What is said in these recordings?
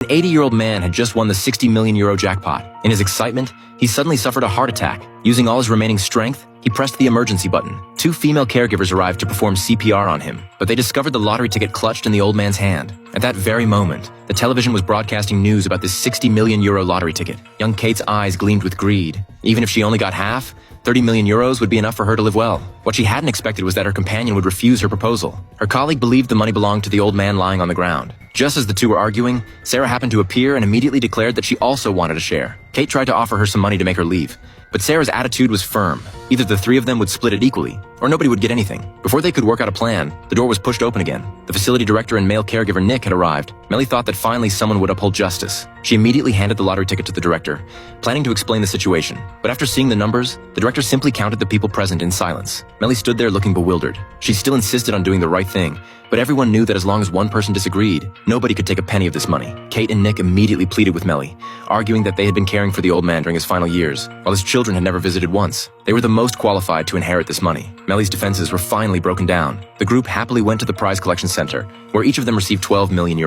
An 80-year-old man had just won the €60 million jackpot. In his excitement, he suddenly suffered a heart attack. Using all his remaining strength, he pressed the emergency button. Two female caregivers arrived to perform CPR on him, but they discovered the lottery ticket clutched in the old man's hand. At that very moment, the television was broadcasting news about this €60 million lottery ticket. Young Kate's eyes gleamed with greed. Even if she only got half, €30 million would be enough for her to live well. What she hadn't expected was that her companion would refuse her proposal. Her colleague believed the money belonged to the old man lying on the ground. Just as the two were arguing, Sarah happened to appear and immediately declared that she also wanted a share. Kate tried to offer her some money to make her leave, but Sarah's attitude was firm. Either the three of them would split it equally, or nobody would get anything. Before they could work out a plan, the door was pushed open again. The facility director and male caregiver Nick had arrived. Melly thought that finally someone would uphold justice. She immediately handed the lottery ticket to the director, planning to explain the situation. But after seeing the numbers, the director simply counted the people present in silence. Melly stood there looking bewildered. She still insisted on doing the right thing, but everyone knew that as long as one person disagreed, nobody could take a penny of this money. Kate and Nick immediately pleaded with Melly, arguing that they had been caring for the old man during his final years, while his children had never visited once. They were the most qualified to inherit this money. Melly's defenses were finally broken down. The group happily went to the prize collection center, where each of them received €12 million.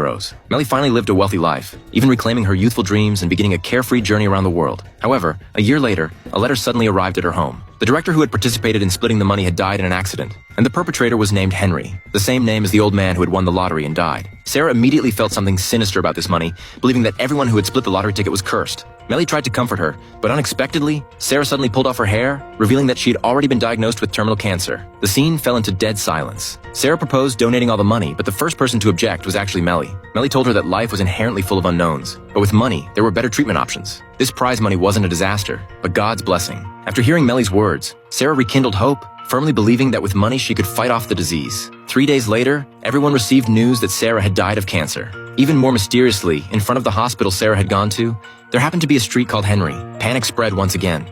Melly finally lived a wealthy life, even reclaiming her youthful dreams and beginning a carefree journey around the world. However, a year later, a letter suddenly arrived at her home. The director who had participated in splitting the money had died in an accident, and the perpetrator was named Henry, the same name as the old man who had won the lottery and died. Sarah immediately felt something sinister about this money, believing that everyone who had split the lottery ticket was cursed. Melly tried to comfort her, but unexpectedly, Sarah suddenly pulled off her hair, revealing that she had already been diagnosed with terminal cancer. The scene fell into dead silence. Sarah proposed donating all the money, but the first person to object was actually Melly. Melly told her that life was inherently full of unknowns, but with money, there were better treatment options. This prize money wasn't a disaster, but God's blessing. After hearing Melly's words, Sarah rekindled hope, firmly believing that with money she could fight off the disease. 3 days later, everyone received news that Sarah had died of cancer. Even more mysteriously, in front of the hospital Sarah had gone to, there happened to be a street called Henry. Panic spread once again.